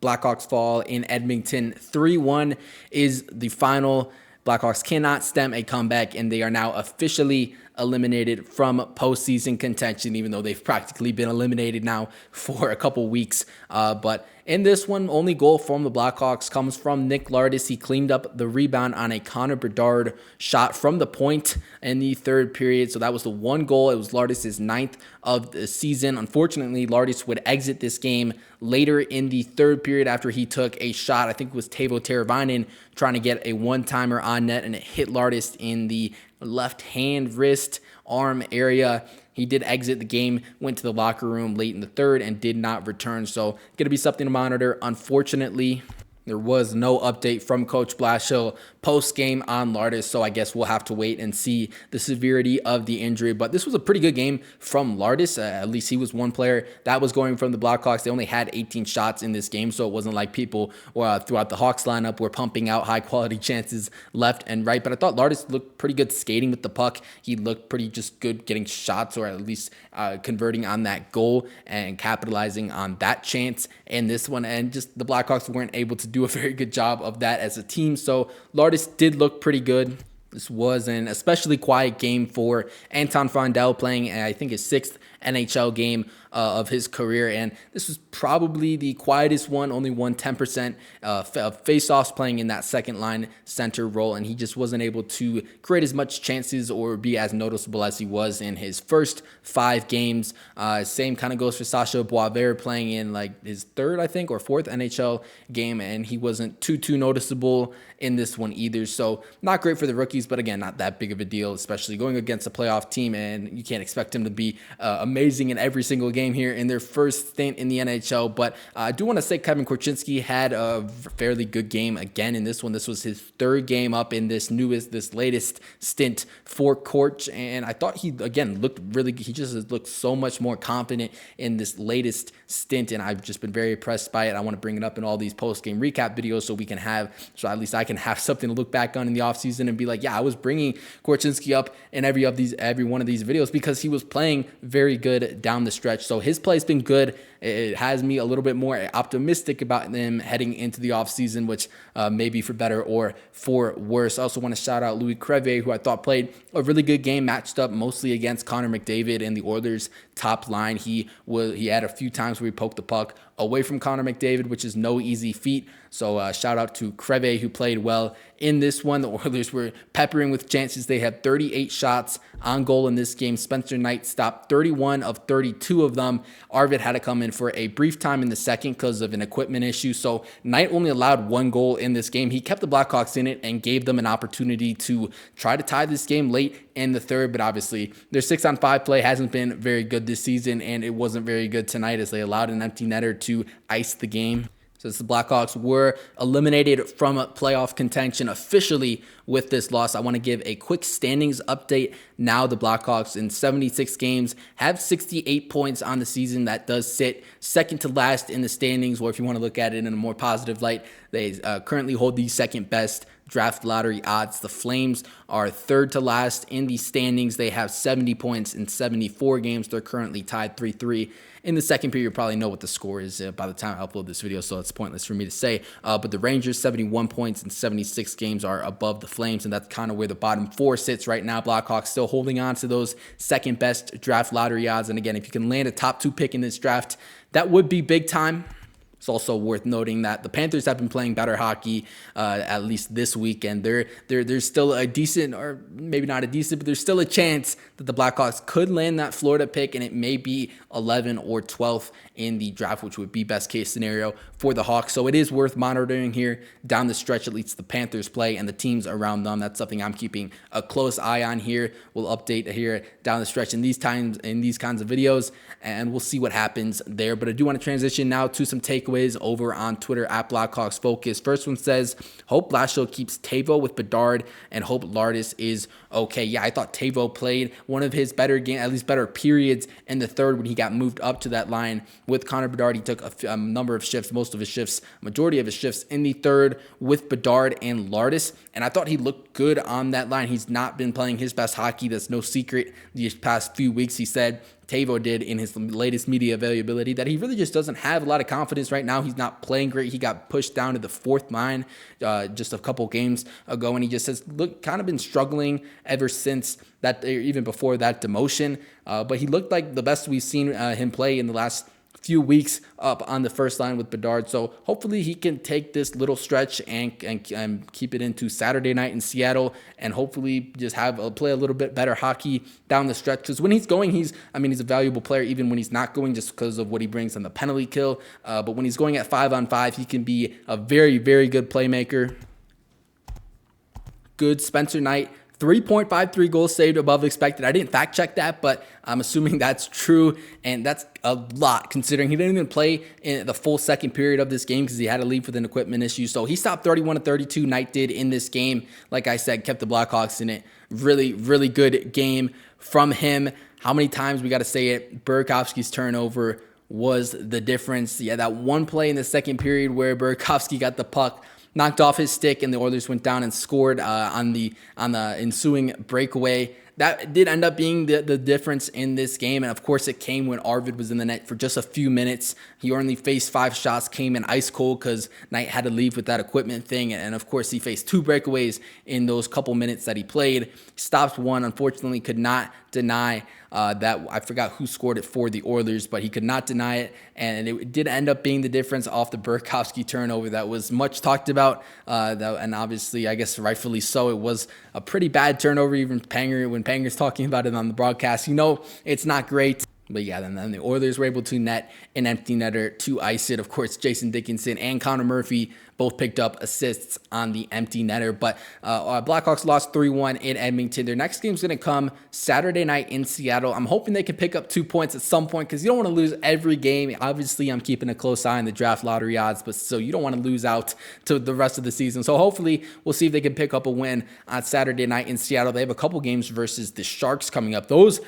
Blackhawks fall in Edmonton. 3-1 is the final. Blackhawks cannot stem a comeback, and they are now officially eliminated from postseason contention, even though they've practically been eliminated now for a couple weeks. But in this one, only goal from the Blackhawks comes from Nick Lardis. He cleaned up the rebound on a Connor Bedard shot from the point in the third period. So that was the one goal. It was Lardis' 9th of the season. Unfortunately, Lardis would exit this game later in the third period after he took a shot. I think it was Teuvo Teravainen trying to get a one-timer on net, and it hit Lardis in the left hand, wrist, arm area. He did exit the game, went to the locker room late in the third, and did not return. So going to be something to monitor. Unfortunately, there was no update from Coach Blashill post-game on Lardis, so I guess we'll have to wait and see the severity of the injury. But this was a pretty good game from Lardis. At least he was one player that was going from the Blackhawks. They only had 18 shots in this game, so it wasn't like people throughout the Hawks lineup were pumping out high-quality chances left and right. But I thought Lardis looked pretty good skating with the puck. He looked pretty just good getting shots, or at least converting on that goal and capitalizing on that chance in this one. And just the Blackhawks weren't able to do a very good job of that as a team. So Lardis did look pretty good. This was an especially quiet game for Anton Fondell, playing, I think, his 6th NHL game of his career, and this was probably the quietest one. Only won 10% of face-offs, playing in that second line center role, and he just wasn't able to create as much chances or be as noticeable as he was in his first 5 games. Same kind of goes for Sasha Boisvert, playing in like his 3rd, I think, or 4th NHL game, and he wasn't too noticeable in this one either. So not great for the rookies, but again, not that big of a deal, especially going against a playoff team, and you can't expect him to be amazing in every single game here in their first stint in the NHL. But I do want to say Kevin Korchinski had a fairly good game again in this one. This was his 3rd game up in this latest stint for Korch, and I thought he again looked really good. He just looked so much more confident in this latest stint, and I've just been very impressed by it. I want to bring it up in all these post-game recap videos so at least I can have something to look back on in the offseason and be like, yeah, I was bringing Korchinski up in every one of these videos because he was playing very good down the stretch. So his play's been good. It has me a little bit more optimistic about them heading into the offseason, which may be for better or for worse. I also want to shout out Louis Crevier, who I thought played a really good game, matched up mostly against Connor McDavid and the Oilers' top line. He had a few times where he poked the puck away from Connor McDavid, which is no easy feat. So shout out to Crevier, who played well in this one. The Oilers were peppering with chances. They had 38 shots on goal in this game. Spencer Knight stopped 31 of 32 of them. Arvid had to come in for a brief time in the second because of an equipment issue. So Knight only allowed 1 goal in this game. He kept the Blackhawks in it and gave them an opportunity to try to tie this game late in the third. But obviously their 6-on-5 play hasn't been very good this season, and it wasn't very good tonight as they allowed an empty netter to ice the game. Since the Blackhawks were eliminated from playoff contention officially with this loss, I want to give a quick standings update. Now the Blackhawks in 76 games have 68 points on the season. That does sit second to last in the standings, or if you want to look at it in a more positive light, they currently hold the second best draft lottery odds. The Flames are 3rd to last in the standings. They have 70 points in 74 games. They're currently tied 3-3. In the second period, you probably know what the score is by the time I upload this video, so it's pointless for me to say. But the Rangers, 71 points in 76 games, are above the Flames, and that's kind of where the bottom 4 sits right now. Blackhawks still holding on to those second best draft lottery odds. And again, if you can land a top 2 pick in this draft, that would be big time. It's also worth noting that the Panthers have been playing better hockey, at least this week, and there's still a decent, or maybe not a decent, but there's still a chance that the Blackhawks could land that Florida pick, and it may be 11 or 12th in the draft, which would be best case scenario for the Hawks. So it is worth monitoring here down the stretch, at least the Panthers play and the teams around them. That's something I'm keeping a close eye on here. We'll update here down the stretch in these kinds of videos, and we'll see what happens there. But I do want to transition now to some takeaways over on Twitter at Blackhawks Focus. First one says, hope Blashill keeps Teuvo with Bedard and hope Lardis is okay. Yeah, I thought Teuvo played one of his better game, at least better periods in the third when he got moved up to that line with Connor Bedard. He took a number of shifts, majority of his shifts in the third with Bedard and Lardis, and I thought he looked good on that line. He's not been playing his best hockey. That's no secret these past few weeks. He said Tavo did in his latest media availability, that he really just doesn't have a lot of confidence right now. He's not playing great. He got pushed down to the fourth line just a couple games ago, and he just has kind of been struggling ever since that, even before that demotion. But he looked like the best we've seen him play in the last few weeks up on the first line with Bedard. So hopefully he can take this little stretch and keep it into Saturday night in Seattle, and hopefully just play a little bit better hockey down the stretch. Because when he's going, he's a valuable player even when he's not going, just because of what he brings on the penalty kill. But when he's going at 5-on-5, he can be a very, very good playmaker. Good Spencer Knight. 3.53 goals saved above expected. I didn't fact check that, but I'm assuming that's true, and that's a lot considering he didn't even play in the full second period of this game because he had to leave with an equipment issue. So he stopped 31-32. Knight did in this game. Like I said, kept the Blackhawks in it. Really, really good game from him. How many times we got to say it? Burakovsky's turnover was the difference. Yeah, that one play in the second period where Burakovsky got the puck, knocked off his stick, and the Oilers went down and scored on the ensuing breakaway. That did end up being the difference in this game. And of course, it came when Arvid was in the net for just a few minutes. He only faced 5 shots, came in ice cold because Knight had to leave with that equipment thing. And of course, he faced 2 breakaways in those couple minutes that he played. Stopped one, unfortunately, could not deny that. I forgot who scored it for the Oilers, but he could not deny it. And it did end up being the difference off the Burakovsky turnover that was much talked about. And obviously, I guess rightfully so, it was a pretty bad turnover. Even when Panger's talking about it on the broadcast, it's not great. But yeah, then the Oilers were able to net an empty netter to ice it. Of course, Jason Dickinson and Connor Murphy both picked up assists on the empty netter. But Blackhawks lost 3-1 in Edmonton. Their next game's going to come Saturday night in Seattle. I'm hoping they can pick up 2 points at some point because you don't want to lose every game. Obviously, I'm keeping a close eye on the draft lottery odds, but so you don't want to lose out to the rest of the season. So hopefully, we'll see if they can pick up a win on Saturday night in Seattle. They have a couple games versus the Sharks coming up. Those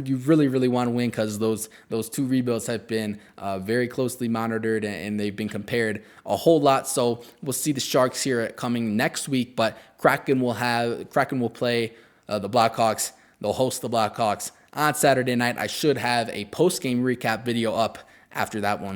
you really, really want to win because those 2 rebuilds have been very closely monitored and they've been compared a whole lot. So we'll see the Sharks here coming next week, but Kraken will play the Blackhawks. They'll host the Blackhawks on Saturday night. I should have a post-game recap video up after that one.